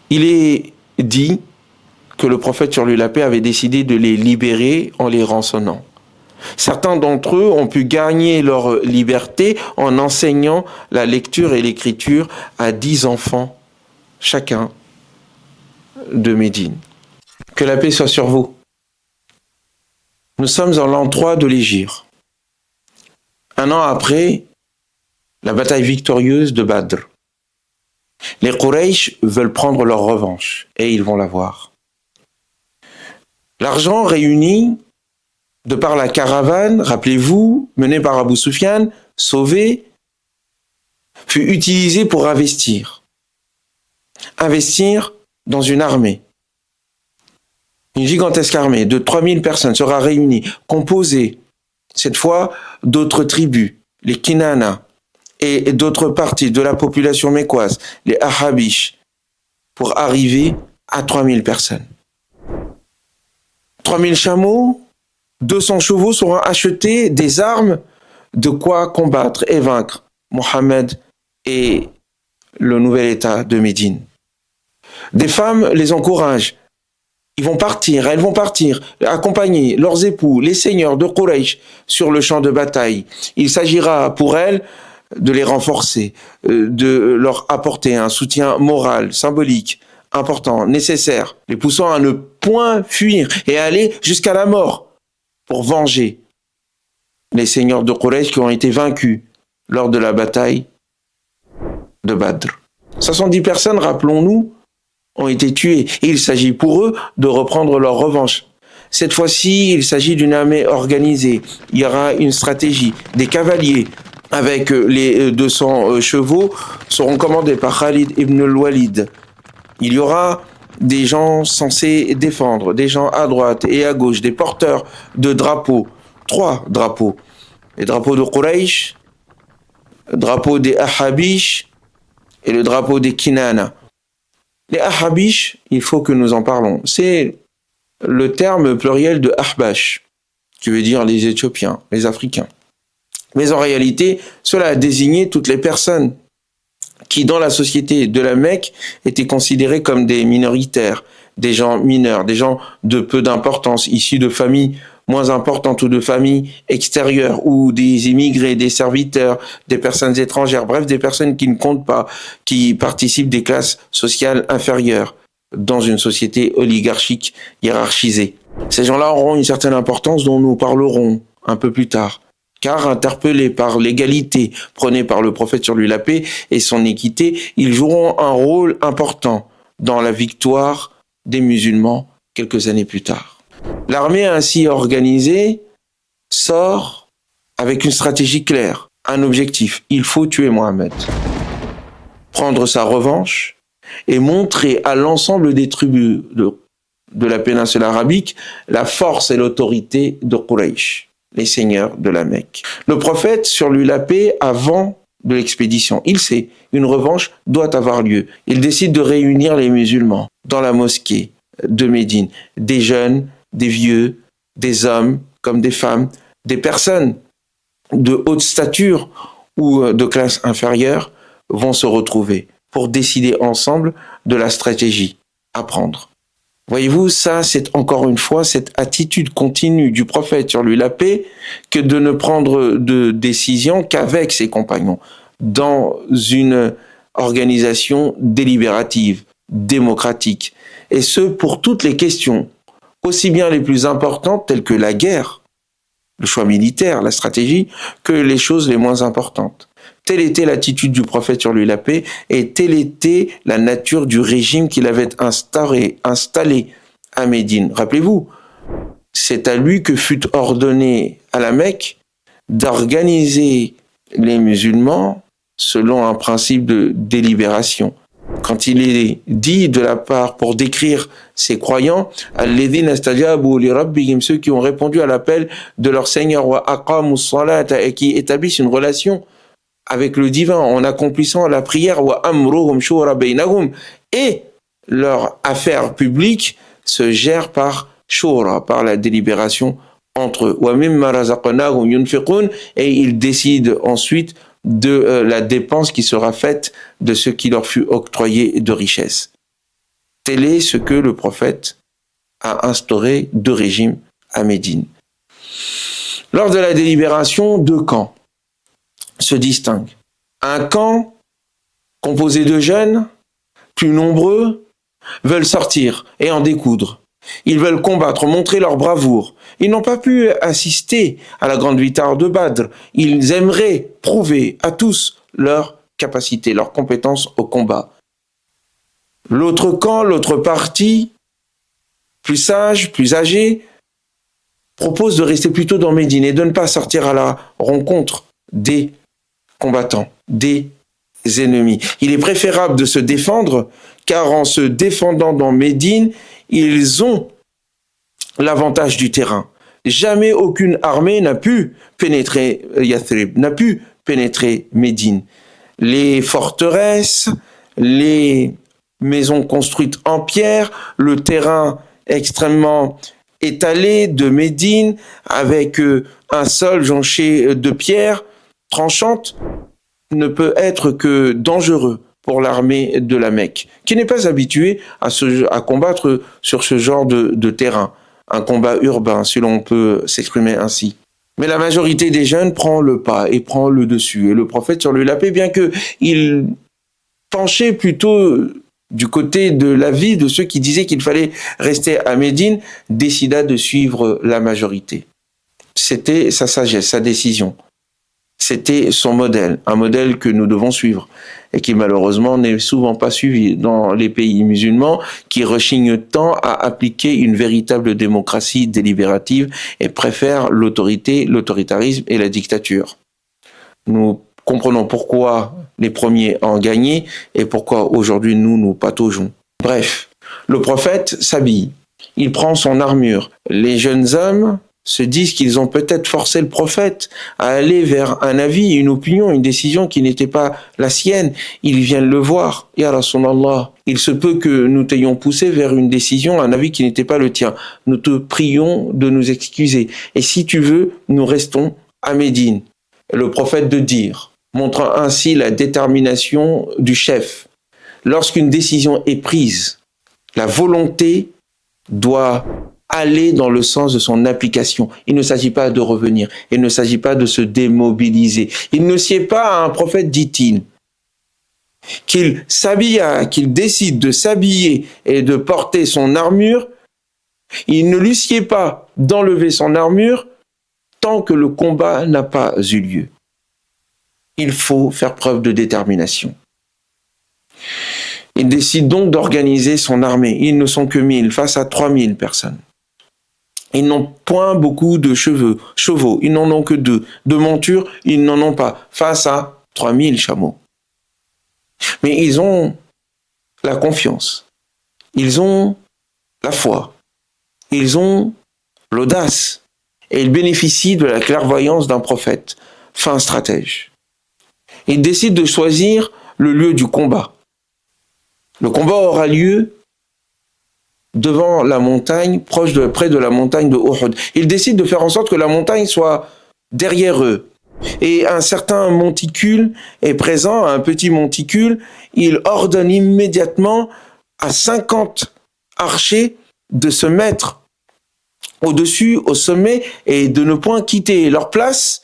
Il est dit que le prophète sur lui la paix avait décidé de les libérer en les rançonnant. Certains d'entre eux ont pu gagner leur liberté en enseignant la lecture et l'écriture à 10 enfants chacun de Médine. Que la paix soit sur vous. Nous sommes en l'an 3 de l'Hégire. Un an après la bataille victorieuse de Badr. Les Quraysh veulent prendre leur revanche et ils vont l'avoir. L'argent réuni de par la caravane, rappelez-vous, menée par Abu Sufyan, sauvé, fut utilisé pour investir. Investir dans une armée. Une gigantesque armée de 3000 personnes sera réunie, composée, cette fois, d'autres tribus, les Kinana, et d'autres parties de la population mécoise, les Ahabish, pour arriver à 3000 personnes. 3000 chameaux, 200 chevaux seront achetés, des armes, de quoi combattre et vaincre Mohammed et le nouvel État de Médine. Des femmes les encouragent. Elles vont partir, accompagner leurs époux, les seigneurs de Quraysh, sur le champ de bataille. Il s'agira pour elles de les renforcer, de leur apporter un soutien moral, symbolique, important, nécessaire, les poussant à ne point fuir et à aller jusqu'à la mort pour venger les seigneurs de Quraysh qui ont été vaincus lors de la bataille de Badr. 70 personnes, rappelons-nous, ont été tuées et il s'agit pour eux de reprendre leur revanche. Cette fois-ci, il s'agit d'une armée organisée. Il y aura une stratégie. Des cavaliers avec les 200 chevaux seront commandés par Khalid ibn al-Walid. Il y aura des gens censés défendre, des gens à droite et à gauche, des porteurs de drapeaux, 3 drapeaux. Les drapeaux de Quraysh, le drapeau des Ahabish et le drapeau des Kinana. Les Ahabish, il faut que nous en parlons. C'est le terme pluriel de Ahbash, qui veut dire les Éthiopiens, les Africains. Mais en réalité, cela a désigné toutes les personnes qui, dans la société de la Mecque, étaient considérées comme des minoritaires, des gens mineurs, des gens de peu d'importance, issus de familles moins importantes ou de familles extérieures, ou des immigrés, des serviteurs, des personnes étrangères, bref, des personnes qui ne comptent pas, qui participent des classes sociales inférieures dans une société oligarchique hiérarchisée. Ces gens-là auront une certaine importance dont nous parlerons un peu plus tard. Car interpellés par l'égalité prônée par le prophète sur lui la paix et son équité, ils joueront un rôle important dans la victoire des musulmans quelques années plus tard. L'armée ainsi organisée sort avec une stratégie claire, un objectif. Il faut tuer Mohammed, prendre sa revanche et montrer à l'ensemble des tribus de la péninsule arabique la force et l'autorité de Quraysh, les seigneurs de la Mecque. Le prophète, sur lui la paix, avant de l'expédition, il sait, une revanche doit avoir lieu. Il décide de réunir les musulmans dans la mosquée de Médine, des jeunes, des vieux, des hommes comme des femmes, des personnes de haute stature ou de classe inférieure vont se retrouver pour décider ensemble de la stratégie à prendre. Voyez-vous, ça, c'est encore une fois cette attitude continue du prophète sur lui la paix que de ne prendre de décision qu'avec ses compagnons dans une organisation délibérative, démocratique. Et ce, pour toutes les questions, aussi bien les plus importantes telles que la guerre, le choix militaire, la stratégie, que les choses les moins importantes. Telle était l'attitude du prophète sur lui la paix et telle était la nature du régime qu'il avait installé à Médine. Rappelez-vous, c'est à lui que fut ordonné à la Mecque d'organiser les musulmans selon un principe de délibération. Quand il est dit de la part, pour décrire ces croyants, alladhina istajabu li rabbihim, ceux qui ont répondu à l'appel de leur Seigneur, wa aqamus salata, et qui établissent une relation avec le divin en accomplissant la prière, wa amruhum shura bainahum, et leur affaire publique se gère par shura, par la délibération entre eux. Wa mimma razaqnahum yunfiqun, et ils décident ensuite de la dépense qui sera faite de ce qui leur fut octroyé de richesse. Tel est ce que le prophète a instauré de régime à Médine. Lors de la délibération, deux camps se distinguent. Un camp composé de jeunes, plus nombreux, veulent sortir et en découdre. Ils veulent combattre, montrer leur bravoure. Ils n'ont pas pu assister à la grande victoire de Badr. Ils aimeraient prouver à tous leur capacité, leur compétence au combat. L'autre camp, l'autre partie, plus sage, plus âgé, propose de rester plutôt dans Médine et de ne pas sortir à la rencontre des combattants, des ennemis. Il est préférable de se défendre, car en se défendant dans Médine, ils ont l'avantage du terrain. Jamais aucune armée n'a pu pénétrer Yathrib, n'a pu pénétrer Médine. Les forteresses, les maisons construites en pierre, le terrain extrêmement étalé de Médine, avec un sol jonché de pierres tranchantes, ne peut être que dangereux pour l'armée de la Mecque, qui n'est pas habituée à combattre sur ce genre de terrain, un combat urbain, si l'on peut s'exprimer ainsi. Mais la majorité des jeunes prend le pas et prend le dessus. Et le prophète, sur lui la paix, bien qu'il penchait plutôt du côté de l'avis de ceux qui disaient qu'il fallait rester à Médine, décida de suivre la majorité. C'était sa sagesse, sa décision. C'était son modèle, un modèle que nous devons suivre et qui malheureusement n'est souvent pas suivi dans les pays musulmans qui rechignent tant à appliquer une véritable démocratie délibérative et préfèrent l'autorité, l'autoritarisme et la dictature. Nous comprenons pourquoi les premiers ont gagné et pourquoi aujourd'hui nous pataugeons. Bref, le prophète s'habille, il prend son armure. Les jeunes hommes se disent qu'ils ont peut-être forcé le prophète à aller vers un avis, une opinion, une décision qui n'était pas la sienne. Ils viennent le voir. Ya Rasulallah, il se peut que nous t'ayons poussé vers une décision, un avis qui n'était pas le tien. Nous te prions de nous excuser. Et si tu veux, nous restons à Médine. Le prophète de dire, montrant ainsi la détermination du chef. Lorsqu'une décision est prise, la volonté doit aller dans le sens de son application. Il ne s'agit pas de revenir. Il ne s'agit pas de se démobiliser. Il ne sied pas à un prophète, dit-il, qu'il s'habilla, qu'il décide de s'habiller et de porter son armure. Il ne lui sied pas d'enlever son armure tant que le combat n'a pas eu lieu. Il faut faire preuve de détermination. Il décide donc d'organiser son armée. Ils ne sont que 1000 face à 3000 personnes. Ils n'ont point beaucoup de chevaux, ils n'en ont que 2. De montures, ils n'en ont pas, face à 3000 chameaux. Mais ils ont la confiance, ils ont la foi, ils ont l'audace, et ils bénéficient de la clairvoyance d'un prophète, fin stratège. Ils décident de choisir le lieu du combat. Le combat aura lieu devant la montagne, près de la montagne de Uhud. Ils décident de faire en sorte que la montagne soit derrière eux. Et un certain monticule est présent, un petit monticule. Il ordonne immédiatement à 50 archers de se mettre au-dessus, au sommet, et de ne point quitter leur place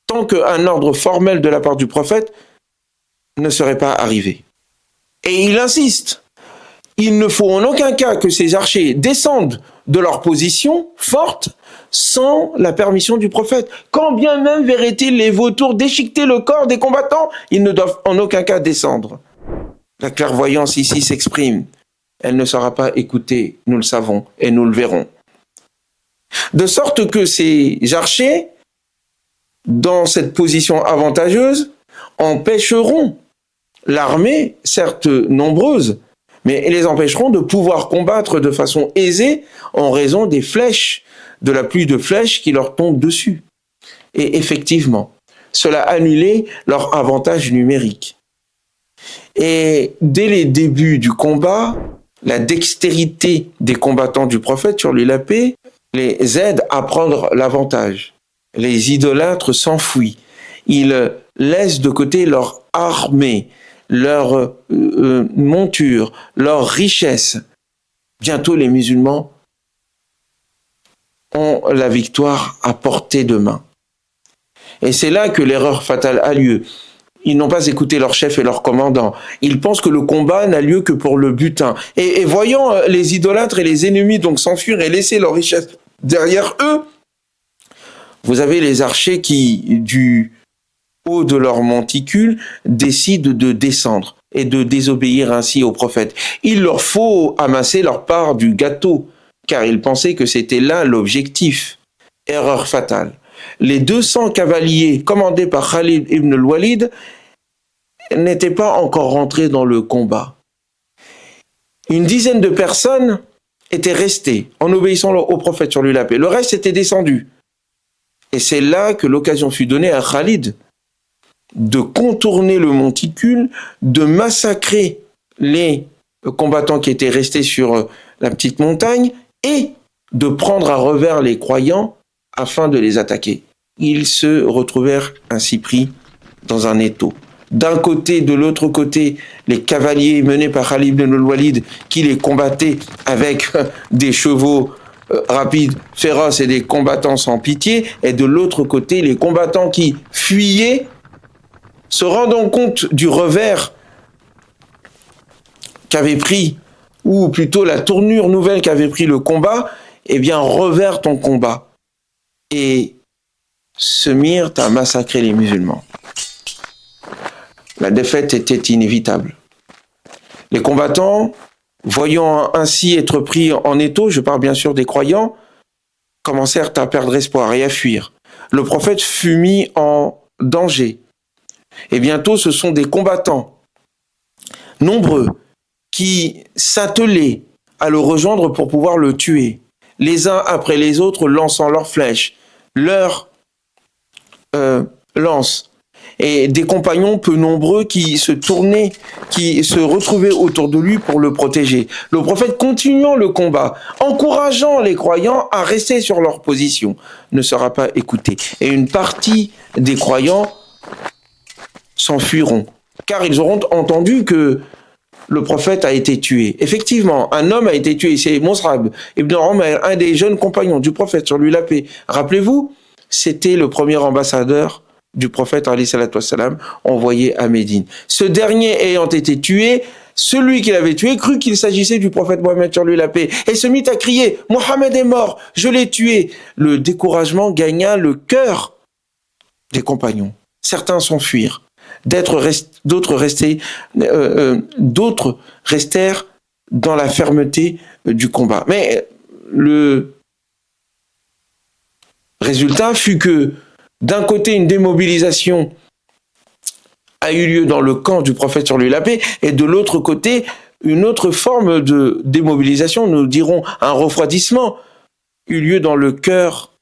tant qu'un ordre formel de la part du prophète ne serait pas arrivé. Et il insiste. Il ne faut en aucun cas que ces archers descendent de leur position forte sans la permission du prophète. Quand bien même verraient-ils les vautours déchiqueter le corps des combattants, ils ne doivent en aucun cas descendre. La clairvoyance ici s'exprime. Elle ne sera pas écoutée, nous le savons et nous le verrons. De sorte que ces archers, dans cette position avantageuse, empêcheront l'armée, certes nombreuse, mais les empêcheront de pouvoir combattre de façon aisée en raison des flèches, de la pluie de flèches qui leur tombe dessus. Et effectivement, cela annulait leur avantage numérique. Et dès les débuts du combat, la dextérité des combattants du prophète, sur lui la paix, les aide à prendre l'avantage. Les idolâtres s'enfuient. Ils laissent de côté leur armée, leur monture, leur richesse, bientôt les musulmans ont la victoire à portée de main. Et c'est là que l'erreur fatale a lieu. Ils n'ont pas écouté leur chef et leur commandant. Ils pensent que le combat n'a lieu que pour le butin. Et voyant les idolâtres et les ennemis donc s'enfuir et laisser leur richesse derrière eux, vous avez les archers qui, du haut de leur monticule, décident de descendre et de désobéir ainsi au prophète. Il leur faut amasser leur part du gâteau, car ils pensaient que c'était là l'objectif. Erreur fatale. Les 200 cavaliers commandés par Khalid ibn al-Walid n'étaient pas encore rentrés dans le combat. Une dizaine de personnes étaient restées en obéissant au prophète sur lui la paix. Le reste était descendu. Et c'est là que l'occasion fut donnée à Khalid de contourner le monticule, de massacrer les combattants qui étaient restés sur la petite montagne et de prendre à revers les croyants afin de les attaquer. Ils se retrouvèrent ainsi pris dans un étau. D'un côté, de l'autre côté, les cavaliers menés par Khalid ibn al-Walid qui les combattaient avec des chevaux rapides, féroces et des combattants sans pitié, et de l'autre côté, les combattants qui fuyaient, se rendant compte du revers qu'avait pris, ou plutôt la tournure nouvelle qu'avait pris le combat, eh bien, revers ton combat. Et se mirent à massacrer les musulmans. La défaite était inévitable. Les combattants, voyant ainsi être pris en étau, je parle bien sûr des croyants, commencèrent à perdre espoir et à fuir. Le prophète fut mis en danger. Et bientôt, ce sont des combattants nombreux qui s'attelaient à le rejoindre pour pouvoir le tuer, les uns après les autres lançant leurs flèches, leurs lances, et des compagnons peu nombreux qui se tournaient, qui se retrouvaient autour de lui pour le protéger. Le prophète, continuant le combat, encourageant les croyants à rester sur leur position, ne sera pas écouté. Et une partie des croyants s'enfuiront, car ils auront entendu que le prophète a été tué. Effectivement, un homme a été tué, c'est Mus'ab ibn Umayr, un des jeunes compagnons du prophète, sur lui la paix. Rappelez-vous, c'était le premier ambassadeur du prophète alayhi salatu wassalam, envoyé à Médine. Ce dernier ayant été tué, celui qui l'avait tué crut qu'il s'agissait du prophète Mohammed sur lui la paix et se mit à crier « Mohammed est mort, je l'ai tué !» Le découragement gagna le cœur des compagnons. Certains s'enfuirent, d'autres restèrent dans la fermeté du combat. Mais le résultat fut que d'un côté, une démobilisation a eu lieu dans le camp du prophète sur lui la paix, et de l'autre côté, une autre forme de démobilisation, nous dirons un refroidissement, eut lieu dans le cœur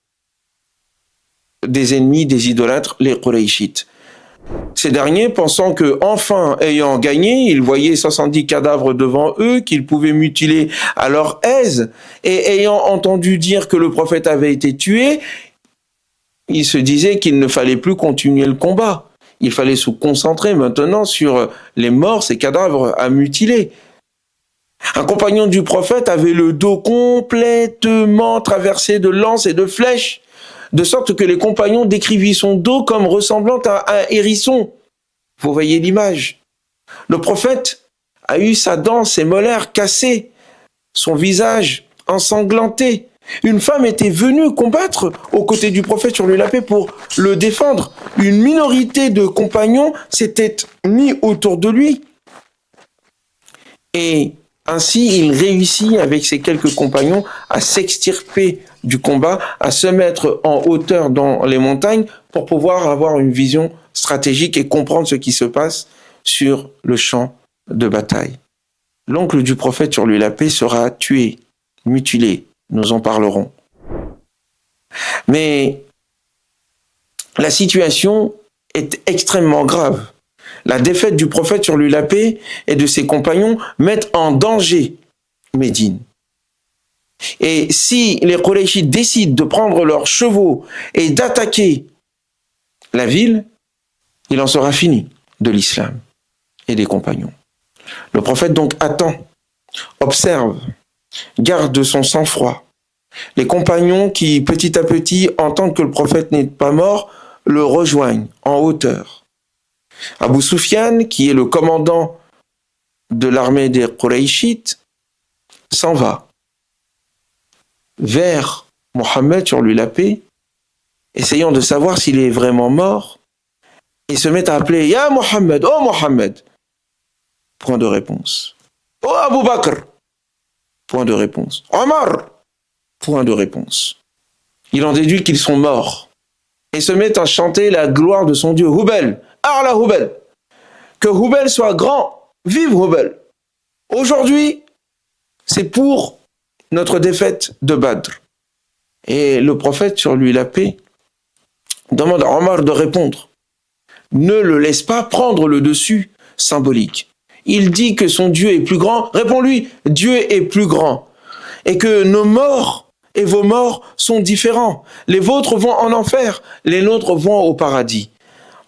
des ennemis, des idolâtres, les Qurayshites. Ces derniers, pensant que, enfin, ayant gagné, ils voyaient 70 cadavres devant eux, qu'ils pouvaient mutiler à leur aise, et ayant entendu dire que le prophète avait été tué, il se disait qu'il ne fallait plus continuer le combat. Il fallait se concentrer maintenant sur les morts, ces cadavres à mutiler. Un compagnon du prophète avait le dos complètement traversé de lances et de flèches, de sorte que les compagnons décrivit son dos comme ressemblant à un hérisson. Vous voyez l'image. Le prophète a eu sa dent, ses molaires cassées, son visage ensanglanté. Une femme était venue combattre aux côtés du prophète sur lui la paix pour le défendre. Une minorité de compagnons s'était mis autour de lui. Et ainsi, il réussit avec ses quelques compagnons à s'extirper du combat, à se mettre en hauteur dans les montagnes pour pouvoir avoir une vision stratégique et comprendre ce qui se passe sur le champ de bataille. L'oncle du prophète sur lui la paix sera tué, mutilé. Nous en parlerons. Mais la situation est extrêmement grave. La défaite du prophète sur lui la paix et de ses compagnons mettent en danger Médine. Et si les Qurayshites décident de prendre leurs chevaux et d'attaquer la ville, il en sera fini de l'islam et des compagnons. Le prophète donc attend, observe, garde son sang-froid. Les compagnons qui, petit à petit, entendent que le prophète n'est pas mort, le rejoignent en hauteur. Abu Sufyan, qui est le commandant de l'armée des Qurayshites, s'en va vers Mohammed, sur lui la paix, essayant de savoir s'il est vraiment mort, et se met à appeler « Ya Mohammed, oh Mohammed !» Point de réponse. « Oh Abu Bakr !» Point de réponse. « Omar !» Point de réponse. Il en déduit qu'ils sont morts, et se met à chanter la gloire de son Dieu. « Hubal, Arla Hubal !» Que Hubal soit grand, vive Hubal ! Aujourd'hui, c'est pour notre défaite de Badr. Et le prophète, sur lui la paix, demande à Omar de répondre. Ne le laisse pas prendre le dessus symbolique. Il dit que son Dieu est plus grand. Réponds-lui, Dieu est plus grand. Et que nos morts et vos morts sont différents. Les vôtres vont en enfer, les nôtres vont au paradis.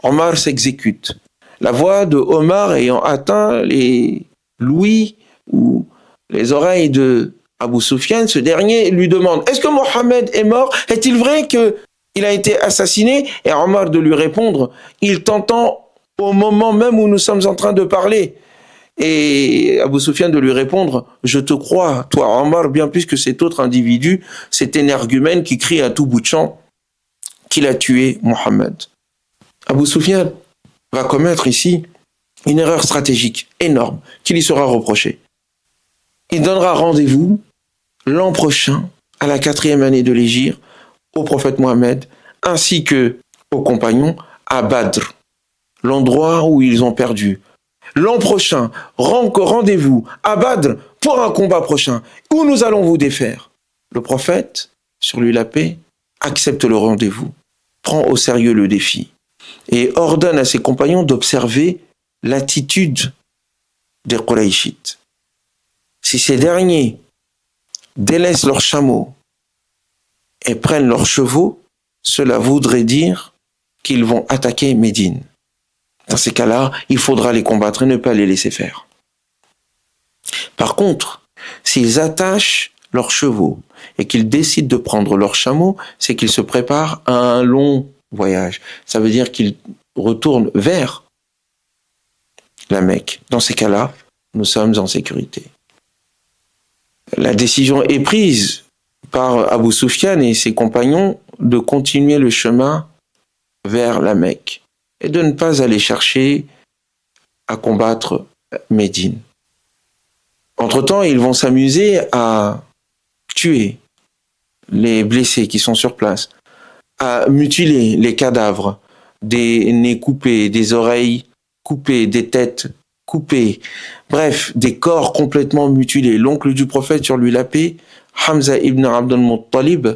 Omar s'exécute. La voix de Omar ayant atteint les l'ouïe ou les oreilles de Abu Sufyan, ce dernier lui demande « Est-ce que Mohammed est mort? Est-il vrai qu'il a été assassiné ?» Et Omar de lui répondre « Il t'entend au moment même où nous sommes en train de parler. » Et Abu Sufyan de lui répondre « Je te crois, toi Omar, bien plus que cet autre individu, cet énergumène qui crie à tout bout de champ qu'il a tué Mohammed. » Abu Sufyan va commettre ici une erreur stratégique énorme qui lui sera reprochée. Il donnera rendez-vous l'an prochain, à la 4e année de l'Hégire, au prophète Mohammed, ainsi que aux compagnons, à Badr, l'endroit où ils ont perdu. L'an prochain, rendez-vous à Badr pour un combat prochain, où nous allons vous défaire. Le prophète, sur lui la paix, accepte le rendez-vous, prend au sérieux le défi, et ordonne à ses compagnons d'observer l'attitude des Qurayshites. Si ces derniers délaissent leurs chameaux et prennent leurs chevaux, cela voudrait dire qu'ils vont attaquer Médine. Dans ces cas-là, il faudra les combattre et ne pas les laisser faire. Par contre, s'ils attachent leurs chevaux et qu'ils décident de prendre leurs chameaux, c'est qu'ils se préparent à un long voyage. Ça veut dire qu'ils retournent vers la Mecque. Dans ces cas-là, nous sommes en sécurité. La décision est prise par Abu Sufyan et ses compagnons de continuer le chemin vers la Mecque et de ne pas aller chercher à combattre Médine. Entre-temps, ils vont s'amuser à tuer les blessés qui sont sur place, à mutiler les cadavres, des nez coupés, des oreilles coupées, des têtes coupées, bref, des corps complètement mutilés. L'oncle du prophète, sur lui la paix, Hamza ibn Abd al-Muttalib,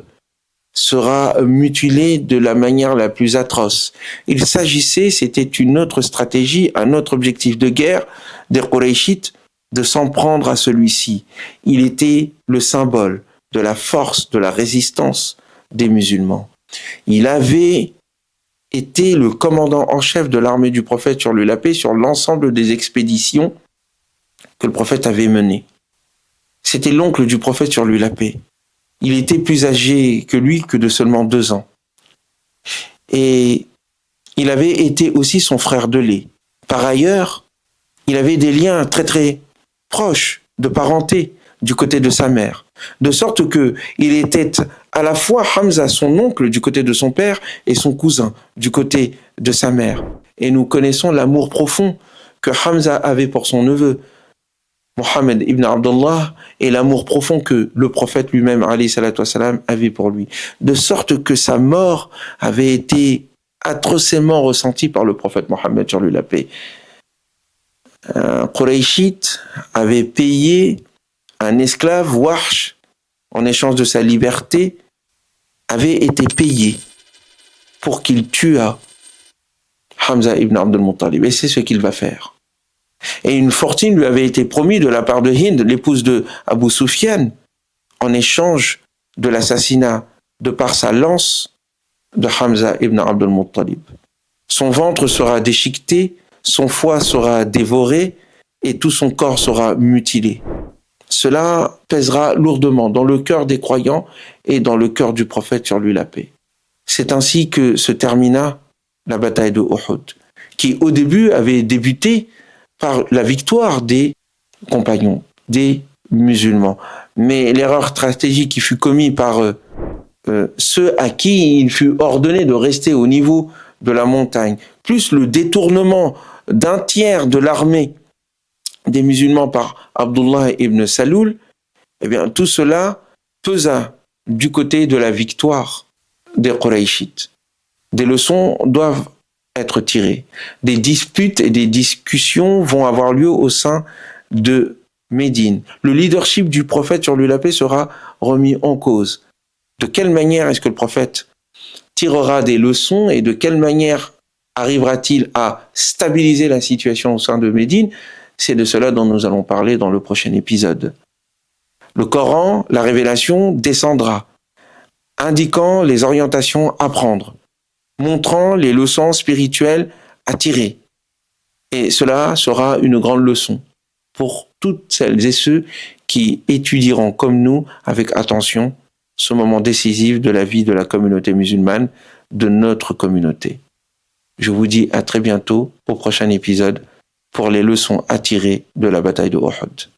sera mutilé de la manière la plus atroce. Il s'agissait, c'était une autre stratégie, un autre objectif de guerre des Qurayshites, de s'en prendre à celui-ci. Il était le symbole de la force, de la résistance des musulmans. Il avait été le commandant en chef de l'armée du prophète, sur lui la paix, sur l'ensemble des expéditions que le prophète avait menées. C'était l'oncle du prophète, sur lui la paix. Il était plus âgé que lui que de seulement 2 ans. Et il avait été aussi son frère de lait. Par ailleurs, il avait des liens très très proches de parenté du côté de sa mère. De sorte que il était à la fois Hamza, son oncle du côté de son père, et son cousin du côté de sa mère. Et nous connaissons l'amour profond que Hamza avait pour son neveu, Mohammed ibn Abdullah, et l'amour profond que le prophète lui-même, alayhi salatu wassalam, avait pour lui. De sorte que sa mort avait été atrocement ressentie par le prophète Mohammed, sur lui la paix. Un Qurayshite avait payé un esclave, Wahsh, en échange de sa liberté, avait été payé pour qu'il tuât Hamza ibn Abd al-Muttalib. Et c'est ce qu'il va faire. Et une fortune lui avait été promise de la part de Hind, l'épouse de Abu Sufyan, en échange de l'assassinat de par sa lance de Hamza ibn Abd al-Muttalib. Son ventre sera déchiqueté, son foie sera dévoré et tout son corps sera mutilé. cela pèsera lourdement dans le cœur des croyants et dans le cœur du prophète sur lui la paix. C'est ainsi que se termina la bataille de Uhud, qui au début avait débuté par la victoire des compagnons, des musulmans. Mais l'erreur stratégique qui fut commise par ceux à qui il fut ordonné de rester au niveau de la montagne, plus le détournement d'un tiers de l'armée des musulmans par Abdullah ibn Saloul, eh bien, tout cela pesa du côté de la victoire des Qurayshites. Des leçons doivent être tirées. Des disputes et des discussions vont avoir lieu au sein de Médine. Le leadership du prophète sur lui la paix sera remis en cause. De quelle manière est-ce que le prophète tirera des leçons et de quelle manière arrivera-t-il à stabiliser la situation au sein de Médine? C'est de cela dont nous allons parler dans le prochain épisode. Le Coran, la révélation, descendra, indiquant les orientations à prendre, montrant les leçons spirituelles à tirer. Et cela sera une grande leçon pour toutes celles et ceux qui étudieront comme nous avec attention ce moment décisif de la vie de la communauté musulmane, de notre communauté. Je vous dis à très bientôt au prochain épisode pour les leçons à tirer de la bataille de Uhud.